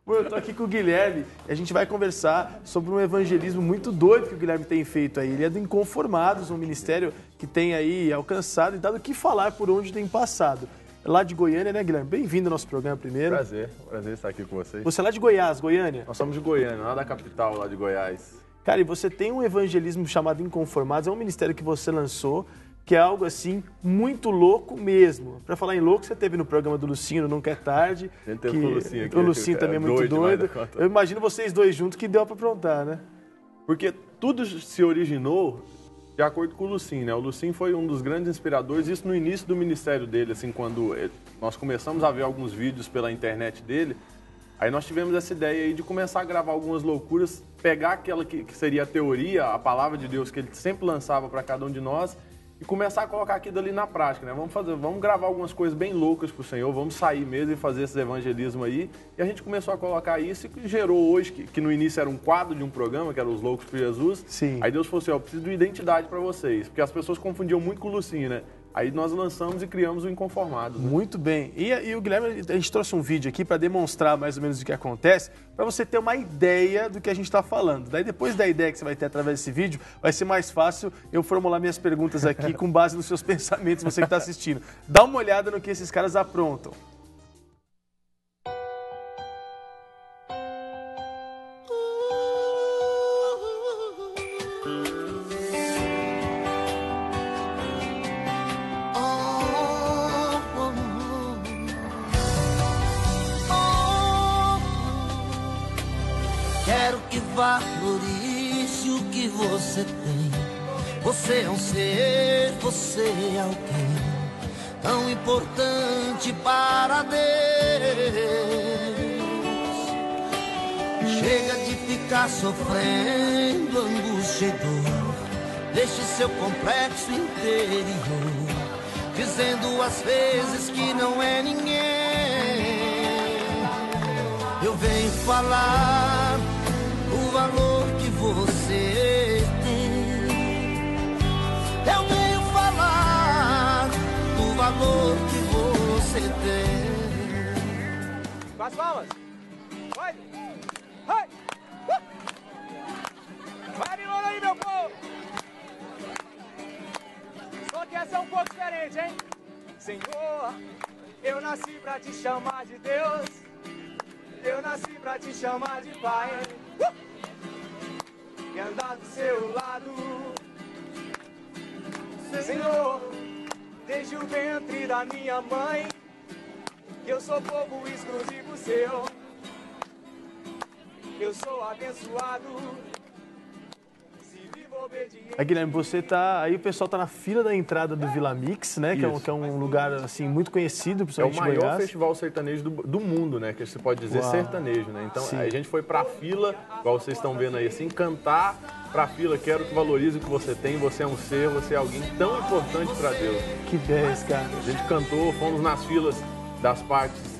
Bom, eu tô aqui com o Guilherme e a gente vai conversar sobre um evangelismo muito doido que o Guilherme tem feito aí. Ele é do Inconformados, um ministério que tem aí alcançado e dado o que falar por onde tem passado. Lá de Goiânia, né, Guilherme? Bem-vindo ao nosso programa primeiro. Prazer estar aqui com vocês. Você é lá de Goiás, Goiânia? Nós somos de Goiânia, lá da capital, lá de Goiás. Cara, e você tem um evangelismo chamado Inconformados, é um ministério que você lançou, que é algo assim muito louco mesmo. Pra falar em louco, você teve no programa do Lucinho, Nunca é Tarde. A gente teve com o Lucinho aqui. O Lucinho também é muito doido. Eu imagino vocês dois juntos que deu pra aprontar, né? Porque tudo se originou de acordo com o Lucinho, né? O Lucinho foi um dos grandes inspiradores, isso no início do ministério dele, assim, quando nós começamos a ver alguns vídeos pela internet dele, aí nós tivemos essa ideia aí de começar a gravar algumas loucuras, pegar aquela que seria a teoria, a palavra de Deus que ele sempre lançava para cada um de nós e começar a colocar aquilo ali na prática, né? Vamos gravar algumas coisas bem loucas pro Senhor, vamos sair mesmo e fazer esses evangelismos aí. E a gente começou a colocar isso e gerou hoje, que no início era um quadro de um programa, que era Os Loucos por Jesus. Sim. Aí Deus falou assim, ó, eu preciso de identidade para vocês, porque as pessoas confundiam muito com o Lucinho, né? Aí nós lançamos e criamos o Inconformados. Né? Muito bem. E o Guilherme, a gente trouxe um vídeo aqui para demonstrar mais ou menos o que acontece, para você ter uma ideia do que a gente está falando. Daí depois da ideia que você vai ter através desse vídeo, vai ser mais fácil eu formular minhas perguntas aqui com base nos seus pensamentos, você que está assistindo. Dá uma olhada no que esses caras aprontam. Quero que valorize o que você tem. Você é um ser, você é alguém tão importante para Deus. Chega de ficar sofrendo angústia e dor. Deixe seu complexo interior, dizendo às vezes que não é ninguém. Eu venho falar o valor que você tem. Eu venho falar do valor que você tem. Com as palmas. Vai. Vai. Vai animando aí, meu povo. Só que essa é um pouco diferente, hein? Senhor, eu nasci pra te chamar de Deus. Eu nasci pra te chamar de Pai. E andar do seu lado. Senhor, desde o ventre da minha mãe, eu sou povo exclusivo seu. Eu sou abençoado. Se vivo obediente. Aí, Guilherme, você tá. Aí o pessoal tá na fila da entrada do Vila Mix, né? Que é um lugar assim muito conhecido, É o principalmente em maior Goiás. festival sertanejo do mundo, né? Que você pode dizer Uau. sertanejo, né? Então Sim. a gente foi pra fila, igual vocês estão vendo aí, assim, cantar pra fila. Quero que valorize o que você tem. Você é um ser, você é alguém tão importante pra Deus. Que 10, cara. A gente cantou, fomos nas filas das partes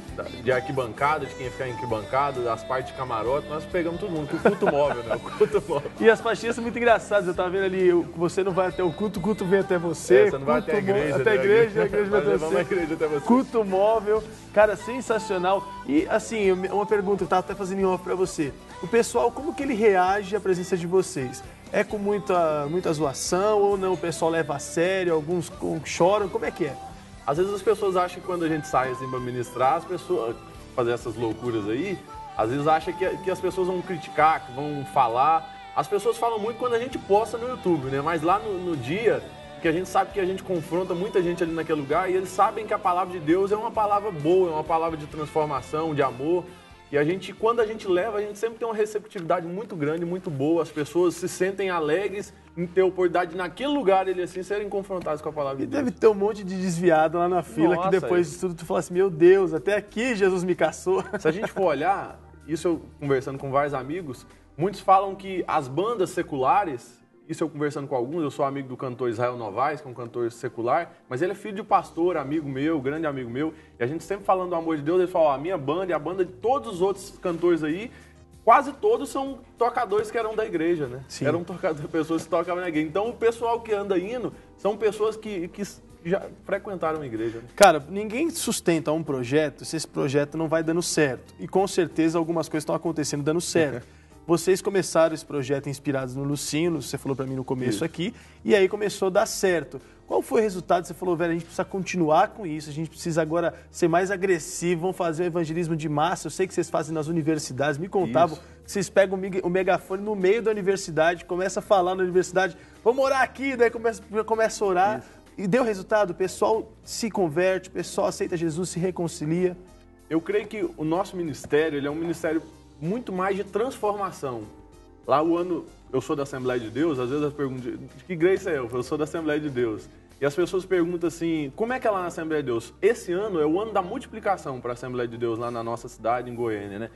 de arquibancada, de quem ia ficar em arquibancada, das partes de camarote, nós pegamos todo mundo, com o culto móvel, né? O culto móvel. E as pastinhas são muito engraçadas. Eu tava vendo ali, você não vai até o culto vem até você. Você não vai até a igreja. Até a igreja, a igreja vai até Nós levamos a você. igreja até você. Culto móvel. Cara, sensacional. E assim, uma pergunta que eu tava até fazendo em off pra você. O pessoal, como que ele reage à presença de vocês? É com muita zoação ou não? O pessoal leva a sério? Alguns choram? Como é que é? Às vezes as pessoas acham que quando a gente sai assim pra ministrar, as pessoas fazer essas loucuras aí, às vezes acham que as pessoas vão criticar, que vão falar. As pessoas falam muito quando a gente posta no YouTube, né? Mas lá no dia, que a gente sabe que a gente confronta muita gente ali naquele lugar e eles sabem que a palavra de Deus é uma palavra boa, é uma palavra de transformação, de amor. E a gente, quando a gente leva, a gente sempre tem uma receptividade muito grande, muito boa. As pessoas se sentem alegres em ter a oportunidade naquele lugar, eles assim, serem confrontados com a palavra E de Deus. deve ter um monte de desviado lá na fila, Nossa, que depois de tudo tu fala assim, meu Deus, até aqui Jesus me caçou. Se a gente for olhar, isso eu conversando com vários amigos, muitos falam que as bandas seculares, isso eu conversando com alguns, eu sou amigo do cantor Israel Novaes, que é um cantor secular, mas ele é filho de pastor, amigo meu, grande amigo meu, e a gente sempre falando do amor de Deus, ele fala, ó, a minha banda e a banda de todos os outros cantores aí, quase todos são tocadores que eram da igreja, né? Sim. Eram pessoas que tocavam na igreja. Então o pessoal que anda indo são pessoas que já frequentaram a igreja. Né? Cara, ninguém sustenta um projeto se esse projeto não vai dando certo. E com certeza algumas coisas estão acontecendo dando certo. Vocês começaram esse projeto inspirados no Lucinho, você falou para mim no começo aqui, e aí começou a dar certo. Qual foi o resultado? Você falou, velho, a gente precisa continuar com isso, a gente precisa agora ser mais agressivo, vamos fazer um evangelismo de massa. Eu sei que vocês fazem nas universidades, me contavam que vocês pegam o megafone no meio da universidade, começa a falar na universidade, vamos orar aqui, daí começa a orar. Isso. E deu resultado, o pessoal se converte, o pessoal aceita Jesus, se reconcilia. Eu creio que o nosso ministério, ele é um ministério muito mais de transformação. Lá eu sou da Assembleia de Deus, às vezes as perguntam, de que igreja é eu? Eu sou da Assembleia de Deus. E as pessoas perguntam assim, como é que é lá na Assembleia de Deus? Esse ano é o ano da multiplicação para a Assembleia de Deus lá na nossa cidade, em Goiânia, né?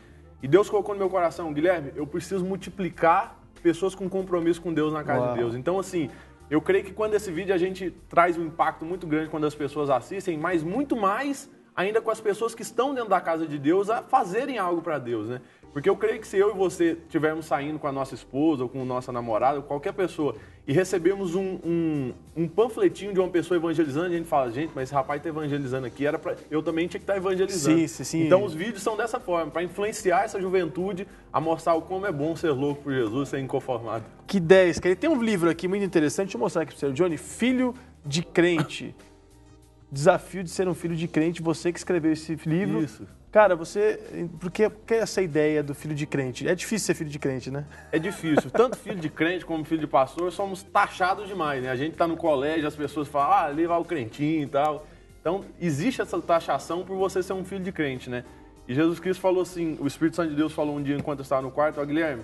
E Deus colocou no meu coração, Guilherme, eu preciso multiplicar pessoas com compromisso com Deus na casa de Deus. Então, assim, eu creio que quando esse vídeo a gente traz um impacto muito grande quando as pessoas assistem, mas muito mais ainda com as pessoas que estão dentro da casa de Deus a fazerem algo para Deus, né? Porque eu creio que se eu e você estivermos saindo com a nossa esposa ou com a nossa namorada, ou qualquer pessoa, e recebemos um panfletinho de uma pessoa evangelizando, a gente fala, gente, mas esse rapaz está evangelizando aqui, eu também tinha que estar evangelizando. Sim. Então os vídeos são dessa forma, para influenciar essa juventude a mostrar o como é bom ser louco por Jesus, ser inconformado. Que 10, cara. Tem um livro aqui muito interessante, deixa eu mostrar aqui para o senhor Johnny, Filho de Crente. Desafio de ser um filho de crente, você que escreveu esse livro. Isso. Cara, por que essa ideia do filho de crente? É difícil ser filho de crente, né? É difícil. Tanto filho de crente como filho de pastor, somos taxados demais, né? A gente tá no colégio, as pessoas falam, ali vai o crentinho e tal. Então, existe essa taxação por você ser um filho de crente, né? E Jesus Cristo falou assim, o Espírito Santo de Deus falou um dia enquanto eu estava no quarto, ó, Guilherme,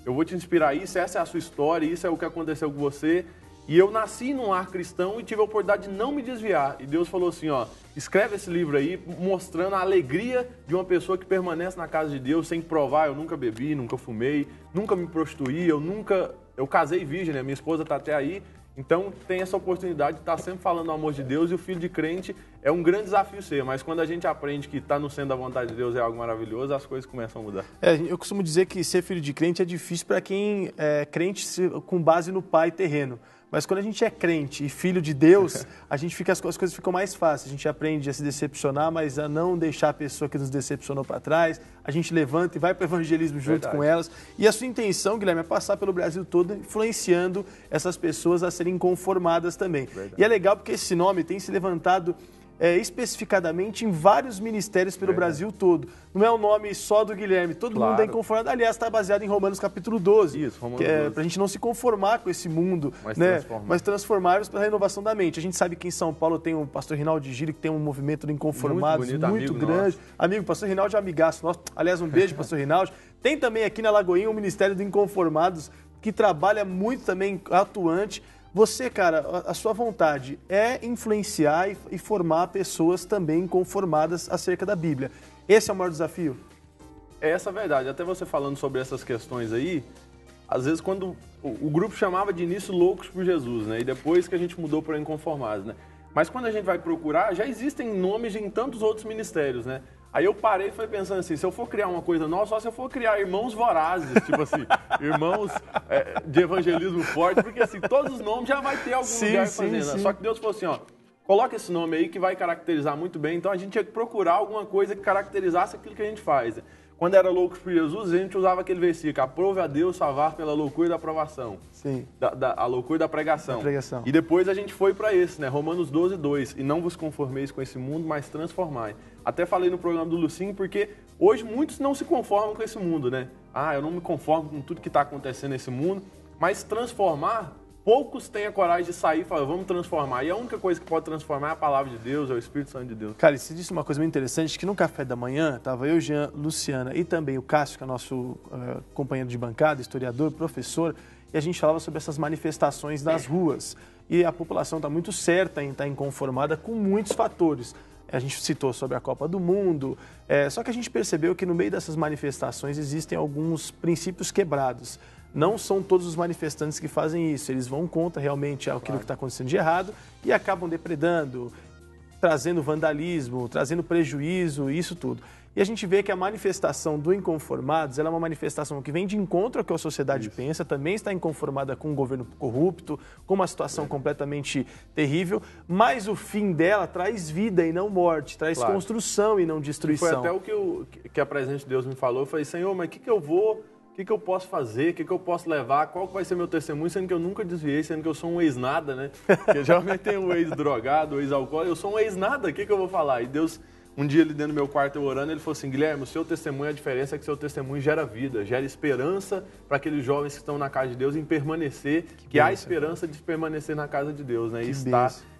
eu vou te inspirar isso, essa é a sua história, isso é o que aconteceu com você. E eu nasci num lar cristão e tive a oportunidade de não me desviar. E Deus falou assim, ó, escreve esse livro aí, mostrando a alegria de uma pessoa que permanece na casa de Deus sem provar. Eu nunca bebi, nunca fumei, nunca me prostituí, eu casei virgem, né? Minha esposa tá até aí. Então tem essa oportunidade de estar sempre falando do amor de Deus, e o filho de crente é um grande desafio ser, mas quando a gente aprende que estar no centro da vontade de Deus é algo maravilhoso, as coisas começam a mudar. Eu costumo dizer que ser filho de crente é difícil para quem é crente com base no pai terreno. Mas quando a gente é crente e filho de Deus, as coisas ficam mais fáceis. A gente aprende a se decepcionar, mas a não deixar a pessoa que nos decepcionou para trás. A gente levanta e vai para o evangelismo junto com elas. E a sua intenção, Guilherme, é passar pelo Brasil todo, influenciando essas pessoas a serem conformadas também. E é legal porque esse nome tem se levantado especificadamente em vários ministérios pelo Brasil todo. Não é o nome só do Guilherme, todo mundo é inconformado. Aliás, está baseado em Romanos capítulo 12. Isso, Romanos 12. Para a gente não se conformar com esse mundo, mas transformarmos pela renovação da mente. A gente sabe que em São Paulo tem o pastor Rinaldo Gírio, que tem um movimento de inconformados muito grande. Amigo, pastor Rinaldo é amigaço nosso. Aliás, um beijo, pastor Rinaldo. Tem também aqui na Lagoinha o Ministério do Inconformados, que trabalha muito também, atuante. Você, cara, a sua vontade é influenciar e formar pessoas também conformadas acerca da Bíblia. Esse é o maior desafio? É essa a verdade. Até você falando sobre essas questões aí, às vezes quando o grupo chamava de início Loucos por Jesus, né? E depois que a gente mudou para Inconformados, né? Mas quando a gente vai procurar, já existem nomes em tantos outros ministérios, né? Aí eu parei e fui pensando assim, se eu for criar uma coisa nova, só se eu for criar irmãos vorazes, tipo assim, irmãos de evangelismo forte, porque assim, todos os nomes já vai ter algum lugar fazendo. Né? Só que Deus falou assim, ó, coloca esse nome aí que vai caracterizar muito bem, então a gente tinha que procurar alguma coisa que caracterizasse aquilo que a gente faz. Né? Quando era Loucos por Jesus, a gente usava aquele versículo, aprove a Deus salvar pela loucura da aprovação. Sim. A loucura da pregação. E depois a gente foi para esse, né? Romanos 12, 2. E não vos conformeis com esse mundo, mas transformai. Até falei no programa do Lucinho, porque hoje muitos não se conformam com esse mundo, né? Eu não me conformo com tudo que está acontecendo nesse mundo. Mas transformar, poucos têm a coragem de sair e falar, vamos transformar. E a única coisa que pode transformar é a palavra de Deus, é o Espírito Santo de Deus. Cara, você disse uma coisa muito interessante, que no café da manhã, estava eu, Jean, Luciana e também o Cássio, que é nosso companheiro de bancada, historiador, professor, e a gente falava sobre essas manifestações nas ruas. E a população está muito certa em estar inconformada com muitos fatores. A gente citou sobre a Copa do Mundo, só que a gente percebeu que no meio dessas manifestações existem alguns princípios quebrados. Não são todos os manifestantes que fazem isso, eles vão contra realmente aquilo que está acontecendo de errado e acabam depredando, trazendo vandalismo, trazendo prejuízo, isso tudo. E a gente vê que a manifestação do Inconformados, ela é uma manifestação que vem de encontro ao que a sociedade pensa, também está inconformada com um governo corrupto, com uma situação completamente terrível, mas o fim dela traz vida e não morte, traz construção e não destruição. Foi até o que a presença de Deus me falou. Eu falei, Senhor, mas o que eu posso fazer? O que eu posso levar? Qual vai ser meu testemunho? Sendo que eu nunca desviei, sendo que eu sou um ex-nada, né? Porque geralmente tem um ex-drogado, um ex-alcoólatra. Eu sou um ex-nada, o que eu vou falar? E Deus, um dia ali dentro do meu quarto, eu orando, ele falou assim, Guilherme, o seu testemunho, a diferença é que seu testemunho gera vida, gera esperança para aqueles jovens que estão na casa de Deus em permanecer, que há esperança de permanecer na casa de Deus, né?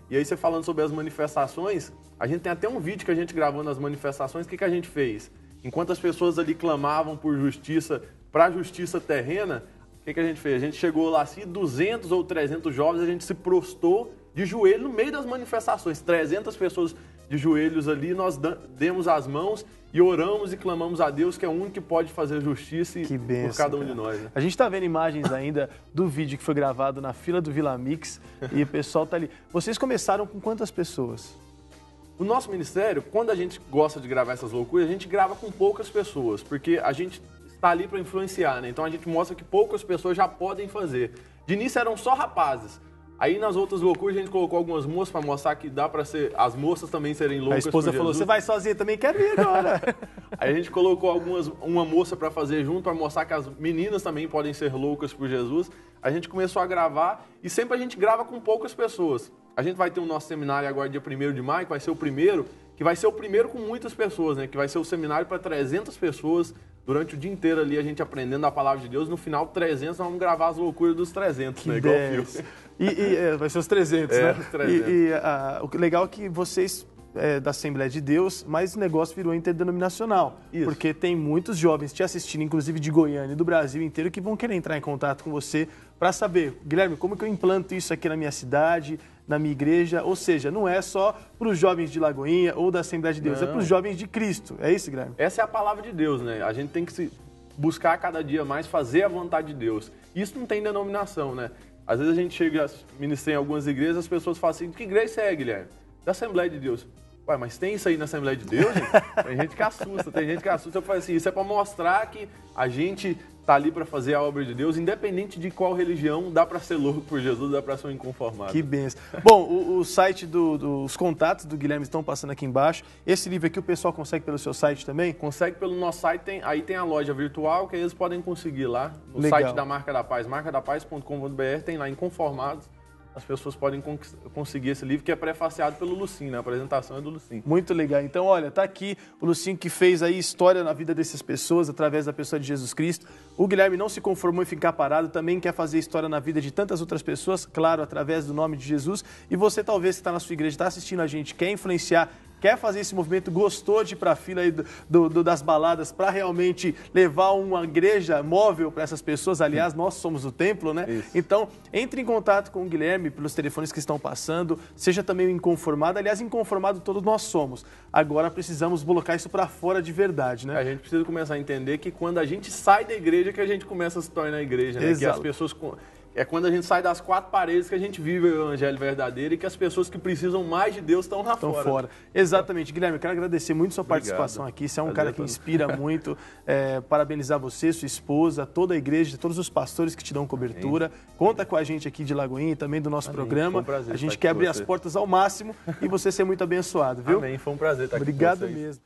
E aí você falando sobre as manifestações, a gente tem até um vídeo que a gente gravou nas manifestações, o que a gente fez? Enquanto as pessoas ali clamavam por justiça, para a justiça terrena, o que a gente fez? A gente chegou lá, assim, 200 ou 300 jovens, a gente se prostou de joelho no meio das manifestações. 300 pessoas de joelhos ali, nós demos as mãos e oramos e clamamos a Deus, que é o único que pode fazer justiça por cada um de nós. Né? A gente está vendo imagens ainda do vídeo que foi gravado na fila do Vila Mix e o pessoal está ali. Vocês começaram com quantas pessoas? O nosso ministério, quando a gente gosta de gravar essas loucuras, a gente grava com poucas pessoas, porque a gente está ali para influenciar, né? Então a gente mostra que poucas pessoas já podem fazer. De início eram só rapazes. Aí nas outras loucuras a gente colocou algumas moças para mostrar que dá para ser as moças também serem loucas. A esposa falou, você vai sozinha também, quero ir agora. Aí a gente colocou uma moça para fazer junto, para mostrar que as meninas também podem ser loucas por Jesus. A gente começou a gravar e sempre a gente grava com poucas pessoas. A gente vai ter o nosso seminário agora dia 1º de maio, que vai ser o primeiro, que vai ser o primeiro com muitas pessoas, né? Que vai ser o seminário para 300 pessoas. Durante o dia inteiro ali, a gente aprendendo a palavra de Deus. No final, 300, nós vamos gravar as loucuras dos 300, né? Igual o filme. Vai ser os 300, né? Os 300. O legal é que vocês, da Assembleia de Deus, mas o negócio virou interdenominacional. Isso. Porque tem muitos jovens te assistindo, inclusive de Goiânia e do Brasil inteiro, que vão querer entrar em contato com você para saber, Guilherme, como que eu implanto isso aqui na minha cidade, na minha igreja? Ou seja, não é só para os jovens de Lagoinha ou da Assembleia de Deus, é para os jovens de Cristo. É isso, Guilherme? Essa é a palavra de Deus, né? A gente tem que se buscar cada dia mais fazer a vontade de Deus. Isso não tem denominação, né? Às vezes a gente chega a ministrar em algumas igrejas, as pessoas falam assim, que igreja você é, Guilherme? Da Assembleia de Deus. Ué, mas tem isso aí na Assembleia de Deus, gente? Tem gente que assusta, Eu falo assim, isso é para mostrar que a gente tá ali para fazer a obra de Deus, independente de qual religião, dá para ser louco por Jesus, dá para ser um inconformado. Que benção. Bom, o site os contatos do Guilherme estão passando aqui embaixo. Esse livro aqui o pessoal consegue pelo seu site também? Consegue pelo nosso site, aí tem a loja virtual, que eles podem conseguir lá, no Legal. site da Marca da Paz, marcadapaz.com.br, tem lá Inconformados. As pessoas podem conseguir esse livro, que é pré-faceado pelo Lucim, né? A apresentação é do Lucim. Muito legal. Então, olha, tá aqui o Lucim que fez aí história na vida dessas pessoas, através da pessoa de Jesus Cristo. O Guilherme não se conformou em ficar parado, também quer fazer história na vida de tantas outras pessoas, claro, através do nome de Jesus. E você, talvez, que está na sua igreja, está assistindo a gente, quer influenciar, quer fazer esse movimento, gostou de ir para a fila aí das baladas para realmente levar uma igreja móvel para essas pessoas. Aliás, nós somos o templo, né? Isso. Então, entre em contato com o Guilherme pelos telefones que estão passando, seja também o inconformado. Aliás, inconformado todos nós somos. Agora precisamos colocar isso para fora de verdade, né? A gente precisa começar a entender que quando a gente sai da igreja que a gente começa a se tornar a igreja, né? Exato. Que as pessoas... É quando a gente sai das 4 paredes que a gente vive o evangelho verdadeiro e que as pessoas que precisam mais de Deus estão lá fora. Exatamente. Guilherme, eu quero agradecer muito sua participação aqui. Você é um cara que inspira muito. Parabenizar você, sua esposa, toda a igreja, todos os pastores que te dão cobertura. Conta com a gente aqui de Lagoinha e também do nosso programa. Foi um prazer a gente quer abrir as portas ao máximo e você ser muito abençoado, viu? Amém. Foi um prazer estar aqui com Obrigado vocês. mesmo.